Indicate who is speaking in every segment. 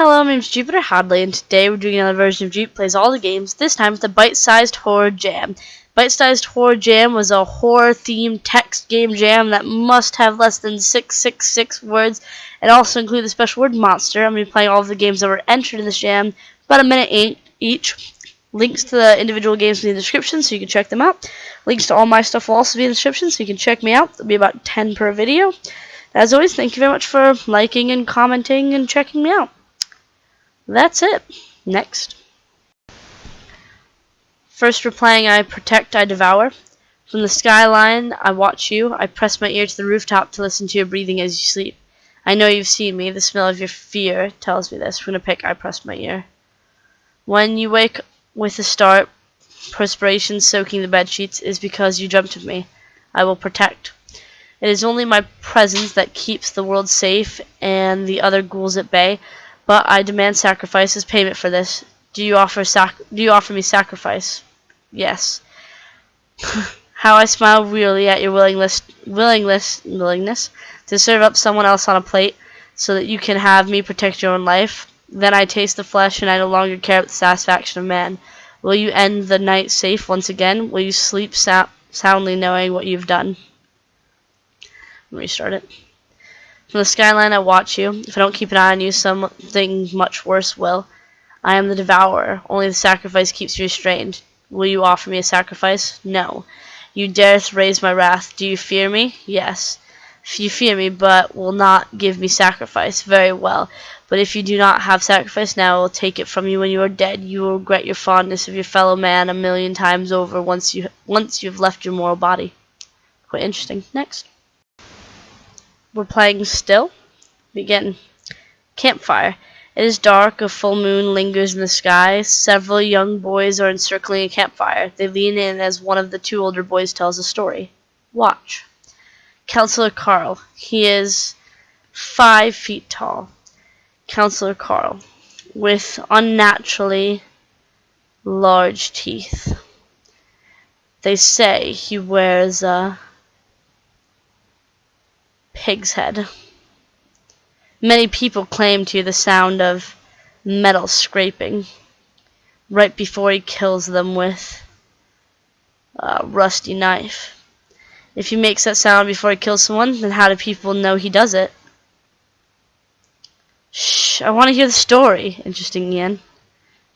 Speaker 1: Hello, my name's Jupiter Hadley, and today we're doing another version of Jupe Plays All the Games, this time with the Bite-Sized Horror Jam. Bite-Sized Horror Jam was a horror-themed text game jam that must have less than 666 words, and also include the special word monster. I'm going to be playing all of the games that were entered in this jam, about a minute each. Links to the individual games in the description so you can check them out. Links to all my stuff will also be in the description so you can check me out. There'll be about 10 per video. As always, thank you very much for liking and commenting and checking me out. That's it. Next. First we're playing I Protect, I Devour. From the skyline, I watch you. I press my ear to the rooftop to listen to your breathing as you sleep. I know you've seen me. The smell of your fear tells me this. We're going to pick I Press My Ear. When you wake with a start, perspiration soaking the bedsheets, is because you dreamt of me. I will protect. It is only my presence that keeps the world safe and the other ghouls at bay. But I demand sacrifice as payment for this. Do you offer me sacrifice? Yes. How I smile wearily at your willingness to serve up someone else on a plate so that you can have me protect your own life. Then I taste the flesh and I no longer care about the satisfaction of man. Will you end the night safe once again? Will you sleep soundly knowing what you've done? Restart it. From the skyline I watch you. If I don't keep an eye on you, something much worse will. I am the devourer. Only the sacrifice keeps you restrained. Will you offer me a sacrifice? No. You dare to raise my wrath. Do you fear me? Yes. If you fear me, but will not give me sacrifice, very well. But if you do not have sacrifice now, I will take it from you when you are dead. You will regret your fondness of your fellow man 1,000,000 times over once you have left your mortal body. Quite interesting. Next. We're playing Still. Begin. Campfire. It is dark. A full moon lingers in the sky. Several young boys are encircling a campfire. They lean in as one of the two older boys tells a story. Watch. Counselor Carl. He is 5 feet tall. Counselor Carl. With unnaturally large teeth. They say he wears a pig's head. Many people claim to hear the sound of metal scraping right before he kills them with a rusty knife. If he makes that sound before he kills someone, then how do people know he does it? Shh, I want to hear the story. Interesting, Ian.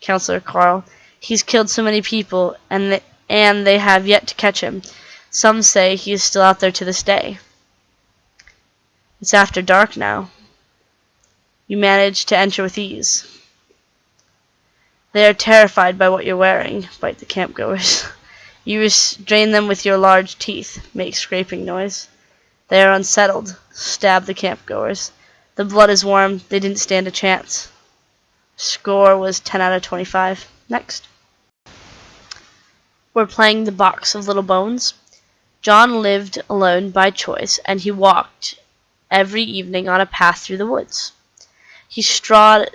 Speaker 1: Counselor Carl. He's killed so many people, and they have yet to catch him. Some say he is still out there to this day. It's after dark now. You manage to enter with ease. They are terrified by what you're wearing, bite the campgoers. You restrain them with your large teeth, make scraping noise. They are unsettled, stab the campgoers. The blood is warm, they didn't stand a chance. Score was 10 out of 25. Next. We're playing The Box of Little Bones. John lived alone by choice, and he walked every evening on a path through the woods. He strode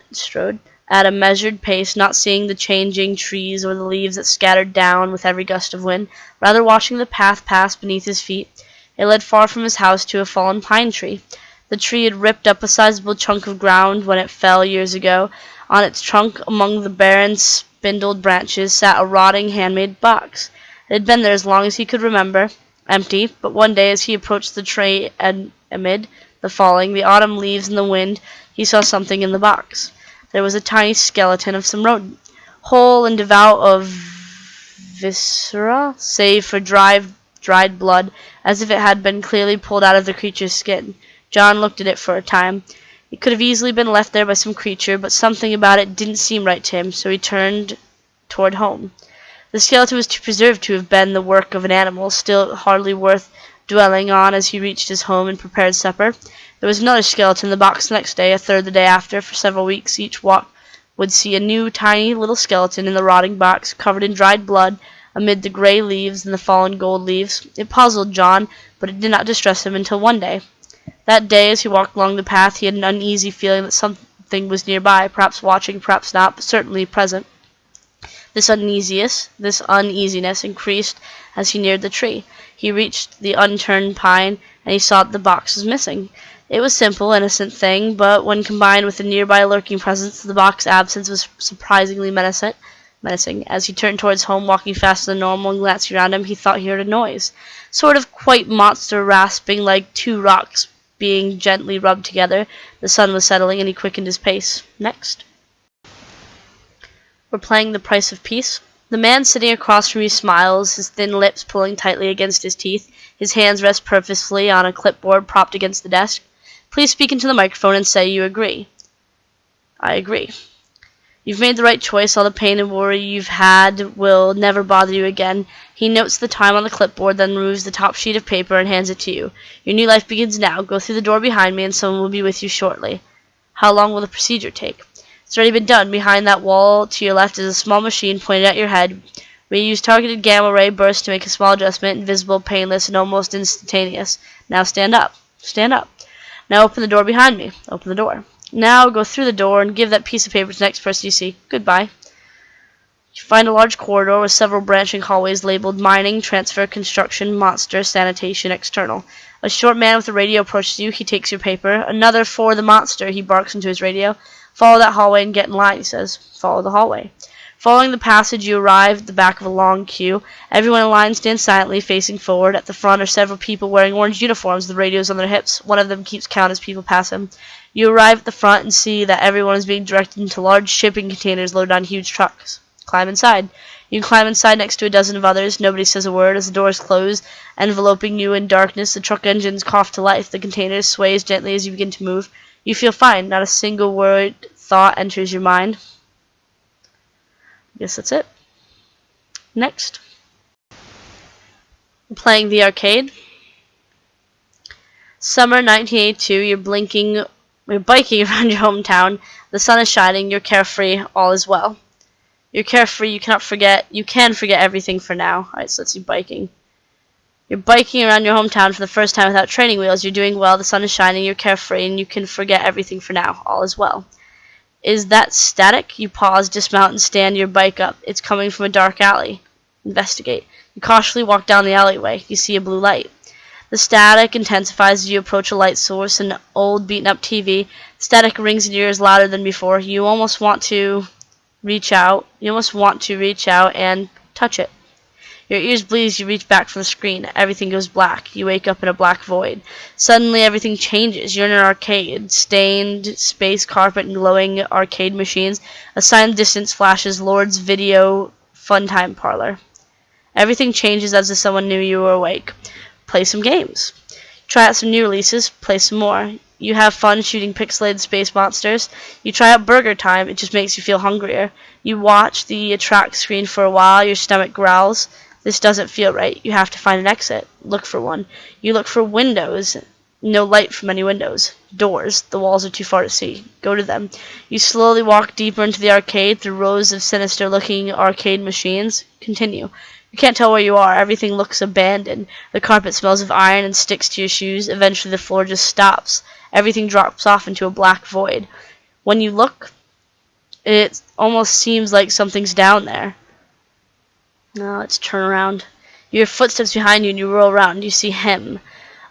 Speaker 1: at a measured pace, not seeing the changing trees or the leaves that scattered down with every gust of wind, rather watching the path pass beneath his feet. It led far from his house to a fallen pine tree. The tree had ripped up a sizable chunk of ground when it fell years ago. On its trunk, among the barren, spindled branches, sat a rotting handmade box. It had been there as long as he could remember, empty, but one day as he approached the tree amid the falling, the autumn leaves and the wind, he saw something in the box. There was a tiny skeleton of some rodent, whole and devout of viscera, save for dried blood, as if it had been clearly pulled out of the creature's skin. John looked at it for a time. It could have easily been left there by some creature, but something about it didn't seem right to him, so he turned toward home. The skeleton was too preserved to have been the work of an animal, still hardly worth dwelling on. As he reached his home and prepared supper, there was another skeleton in the box the next day, a third the day after. For several weeks each walk would see a new tiny little skeleton in the rotting box, covered in dried blood, amid the gray leaves and the fallen gold leaves. It puzzled John, but it did not distress him until one day. That day, as he walked along the path, he had an uneasy feeling that something was nearby, perhaps watching, perhaps not, but certainly present. This uneasiness increased as he neared the tree. He reached the unturned pine, and he saw that the box was missing. It was a simple, innocent thing, but when combined with the nearby lurking presence, the box's absence was surprisingly menacing. As he turned towards home, walking faster than normal and glancing around him, he thought he heard a noise. Sort of quite monster rasping, like two rocks being gently rubbed together. The sun was settling, and he quickened his pace. Next. We're playing The Price of Peace. The man sitting across from you smiles, his thin lips pulling tightly against his teeth. His hands rest purposefully on a clipboard propped against the desk. Please speak into the microphone and say you agree. I agree. You've made the right choice. All the pain and worry you've had will never bother you again. He notes the time on the clipboard, then removes the top sheet of paper and hands it to you. Your new life begins now. Go through the door behind me and someone will be with you shortly. How long will the procedure take? It's already been done. Behind that wall to your left is a small machine pointed at your head. We use targeted gamma ray bursts to make a small adjustment, invisible, painless, and almost instantaneous. Now stand up. Stand up. Now open the door behind me. Open the door. Now go through the door and give that piece of paper to the next person you see. Goodbye. You find a large corridor with several branching hallways labeled mining, transfer, construction, monster, sanitation, external. A short man with a radio approaches you. He takes your paper. Another for the monster, he barks into his radio. Follow that hallway and get in line, he says. Follow the hallway. Following the passage, you arrive at the back of a long queue. Everyone in line stands silently, facing forward. At the front are several people wearing orange uniforms, the radios on their hips. One of them keeps count as people pass him. You arrive at the front and see that everyone is being directed into large shipping containers loaded on huge trucks. Climb inside. You climb inside next to a dozen of others. Nobody says a word as the doors close, enveloping you in darkness. The truck engines cough to life. The container sways gently as you begin to move. You feel fine. Not a single word, thought enters your mind. I guess that's it. Next. We're playing the arcade. Summer 1982. You're biking around your hometown. The sun is shining. You're carefree. All is well. You're carefree. You can forget everything for now. Alright, so let's do biking. You're biking around your hometown for the first time without training wheels. You're doing well. The sun is shining. You're carefree, and you can forget everything for now. All is well. Is that static? You pause, dismount, and stand your bike up. It's coming from a dark alley. Investigate. You cautiously walk down the alleyway. You see a blue light. The static intensifies as you approach a light source, an old beaten-up TV. Static rings in your ears louder than before. You almost want to reach out. And touch it. Your ears bleed as you reach back from the screen. Everything goes black. You wake up in a black void. Suddenly everything changes. You're in an arcade. Stained space carpet and glowing arcade machines. A sign in the distance flashes Lord's Video Fun Time Parlor. Everything changes as if someone knew you were awake. Play some games. Try out some new releases. Play some more. You have fun shooting pixelated space monsters. You try out Burger Time. It just makes you feel hungrier. You watch the attract screen for a while. Your stomach growls. This doesn't feel right. You have to find an exit. Look for one. You look for windows. No light from any windows. Doors. The walls are too far to see. Go to them. You slowly walk deeper into the arcade through rows of sinister-looking arcade machines. Continue. You can't tell where you are. Everything looks abandoned. The carpet smells of iron and sticks to your shoes. Eventually the floor just stops. Everything drops off into a black void. When you look, it almost seems like something's down there. Now let's turn around. You hear footsteps behind you and you roll around. You see him.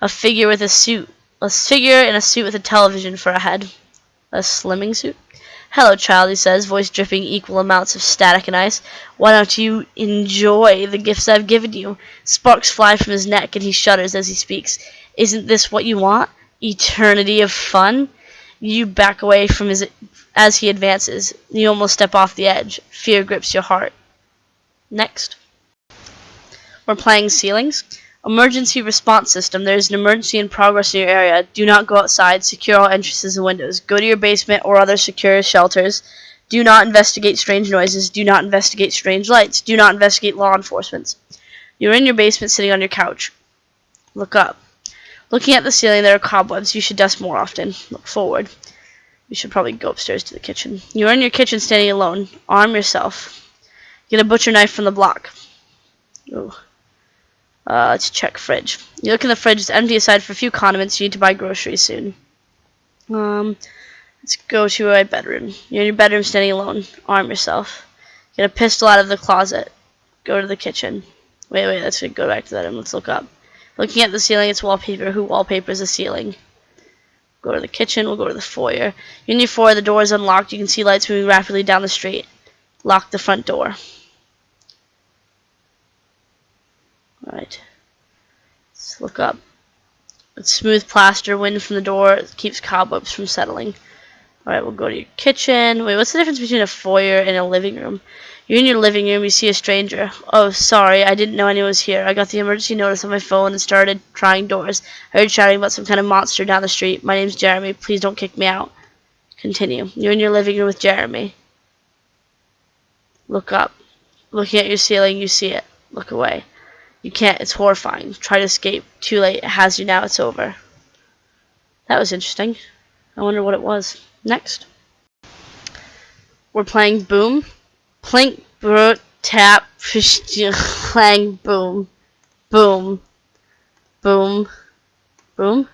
Speaker 1: A figure in a suit with a television for a head. A slimming suit? Hello, child, he says, voice dripping equal amounts of static and ice. Why don't you enjoy the gifts I've given you? Sparks fly from his neck and he shudders as he speaks. Isn't this what you want? Eternity of fun? You back away from as he advances. You almost step off the edge. Fear grips your heart. Next. We're playing ceilings. Emergency response system. There is an emergency in progress in your area. Do not go outside. Secure all entrances and windows. Go to your basement or other secure shelters. Do not investigate strange noises. Do not investigate strange lights. Do not investigate law enforcement. You're in your basement sitting on your couch. Look up. Looking at the ceiling, there are cobwebs. You should dust more often. Look forward. You should probably go upstairs to the kitchen. You're in your kitchen standing alone. Arm yourself. Get a butcher knife from the block. Ooh. Let's check fridge. You look in the fridge. It's empty aside for a few condiments. You need to buy groceries soon. Let's go to my bedroom. You're in your bedroom standing alone. Arm yourself. Get a pistol out of the closet. Go to the kitchen. Wait, let's go back to that and let's look up. Looking at the ceiling, it's wallpaper. Who wallpapers the ceiling? Go to the kitchen. We'll go to the foyer. You're in your foyer. The door is unlocked. You can see lights moving rapidly down the street. Lock the front door. Alright. Let's look up. It's smooth plaster. Wind from the door keeps cobwebs from settling. Alright, we'll go to your kitchen. Wait, what's the difference between a foyer and a living room? You're in your living room, you see a stranger. Oh, sorry, I didn't know anyone was here. I got the emergency notice on my phone and started trying doors. I heard shouting about some kind of monster down the street. My name's Jeremy. Please don't kick me out. Continue. You're in your living room with Jeremy. Look up. Looking at your ceiling, you see it. Look away. You can't. It's horrifying. Try to escape. Too late. It has you now. It's over. That was interesting. I wonder what it was. Next. We're playing Boom. Plink, brute, tap, fish, clang, boom. Boom. Boom. Boom.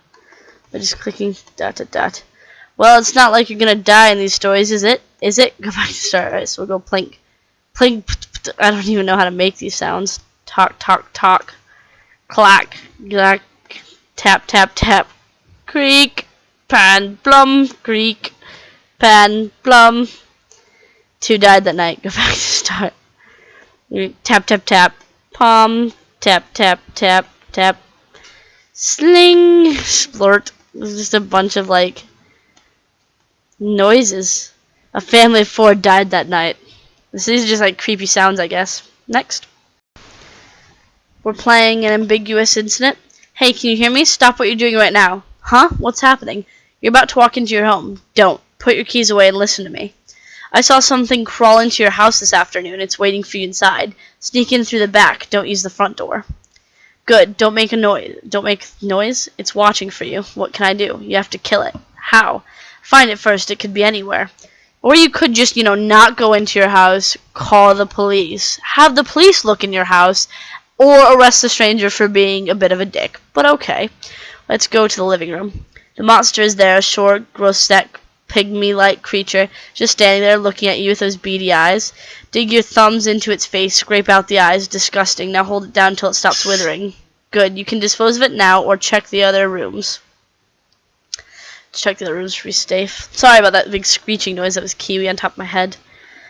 Speaker 1: I'm just clicking dot dot dot. Well, it's not like you're gonna die in these stories, is it? Is it? Go back to start. Alright, so we'll go plink. Plink. I don't even know how to make these sounds. Talk, talk, talk. Clack. Clack. Tap, tap, tap. Creak. Pan, plum. Creak. Pan, plum. 2 died that night. Go back to start. Tap, tap, tap. Palm. Tap, tap, tap, tap. Sling. Splort. It's just a bunch of, like, noises. A family of 4 died that night. These are just, like, creepy sounds, I guess. Next. We're playing an ambiguous incident. Hey, can you hear me? Stop what you're doing right now. Huh? What's happening? You're about to walk into your home. Don't. Put your keys away and listen to me. I saw something crawl into your house this afternoon. It's waiting for you inside. Sneak in through the back. Don't use the front door. Good. Don't make a noise. Don't make noise? It's watching for you. What can I do? You have to kill it. How? Find it first. It could be anywhere. Or you could just, not go into your house, call the police, have the police look in your house, or arrest the stranger for being a bit of a dick. But okay. Let's go to the living room. The monster is there, a short, grotesque, pygmy-like creature, just standing there looking at you with those beady eyes. Dig your thumbs into its face, scrape out the eyes. Disgusting. Now hold it down until it stops withering. Good. You can dispose of it now or check the other rooms. Check the other rooms for safe. Sorry about that big screeching noise. That was Kiwi on top of my head.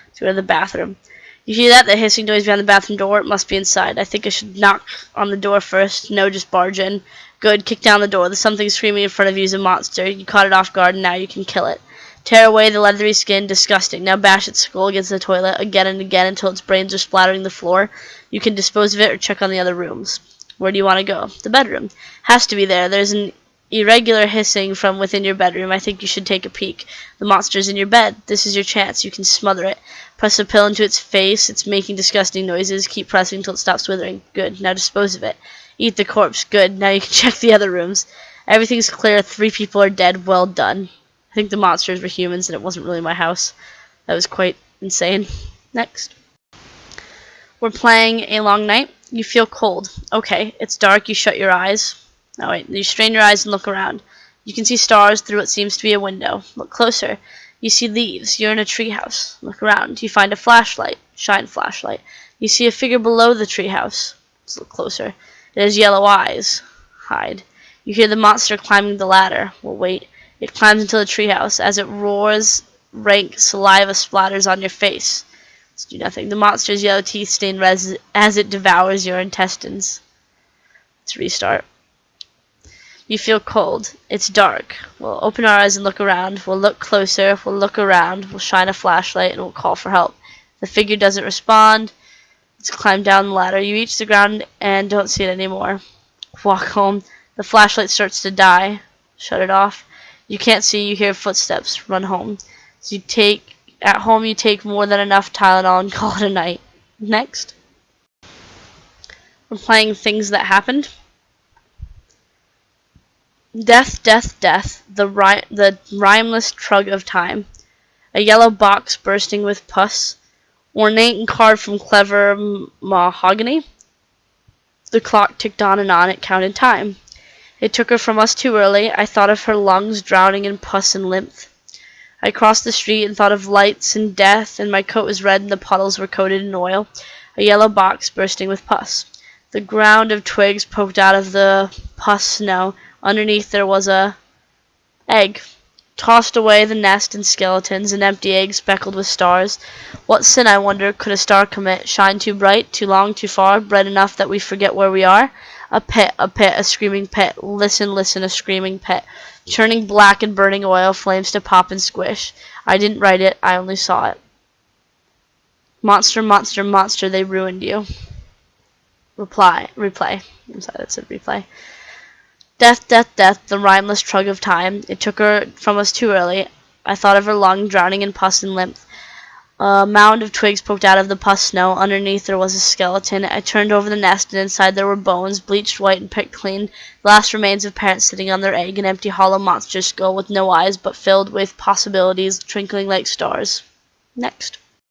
Speaker 1: Let's go to the bathroom. You hear that? The hissing noise behind the bathroom door? It must be inside. I think I should knock on the door first. No, just barge in. Good. Kick down the door. There's something screaming in front of you is a monster. You caught it off guard and now you can kill it. Tear away the leathery skin. Disgusting. Now bash its skull against the toilet again and again until its brains are splattering the floor. You can dispose of it or check on the other rooms. Where do you want to go? The bedroom. Has to be there. There's an irregular hissing from within your bedroom. I think you should take a peek. The monster's in your bed. This is your chance. You can smother it. Press a pill into its face. It's making disgusting noises. Keep pressing until it stops withering. Good. Now dispose of it. Eat the corpse. Good. Now you can check the other rooms. Everything's clear. 3 people are dead. Well done. I think the monsters were humans and it wasn't really my house. That was quite insane. Next. We're playing A Long Night. You feel cold. Okay, it's dark. You shut your eyes. Oh wait, you strain your eyes and look around. You can see stars through what seems to be a window. Look closer. You see leaves. You're in a treehouse. Look around. You find a flashlight. Shine flashlight. You see a figure below the treehouse. Let's look closer. It has yellow eyes. Hide. You hear the monster climbing the ladder. Well, wait. It climbs into the treehouse. As it roars, rank saliva splatters on your face. Let's do nothing. The monster's yellow teeth stain red as it devours your intestines. Let's restart. You feel cold. It's dark. We'll open our eyes and look around. We'll look closer. We'll look around. We'll shine a flashlight and we'll call for help. The figure doesn't respond. Let's climb down the ladder. You reach the ground and don't see it anymore. Walk home. The flashlight starts to die. Shut it off. You can't see. You hear footsteps. Run home. So at home you take more than enough Tylenol and call it a night. Next. We're playing Things That Happened. Death, death, death, the rhymeless trug of time. A yellow box bursting with pus, ornate and carved from clever mahogany. The clock ticked on, it counted time. It took her from us too early. I thought of her lungs drowning in pus and lymph. I crossed the street and thought of lights and death, and my coat was red and the puddles were coated in oil. A yellow box bursting with pus. The ground of twigs poked out of the pus snow. Underneath there was a Egg. Tossed away the nest and skeletons, an empty egg speckled with stars. What sin, I wonder, could a star commit? Shine too bright, too long, too far, bright enough that we forget where we are? A pit, a screaming pit. Listen, listen, a screaming pit. Churning black and burning oil, flames to pop and squish. I didn't write it, I only saw it. Monster, monster, monster, they ruined you. Replay. I'm sorry, that said replay. Death, death, death, the rhymeless trug of time. It took her from us too early. I thought of her lung drowning in pus and lymph. A mound of twigs poked out of the pus snow. Underneath there was a skeleton. I turned over the nest, and inside there were bones, bleached white and picked clean. The last remains of parents sitting on their egg, an empty hollow monster skull with no eyes, but filled with possibilities, twinkling like stars. Next.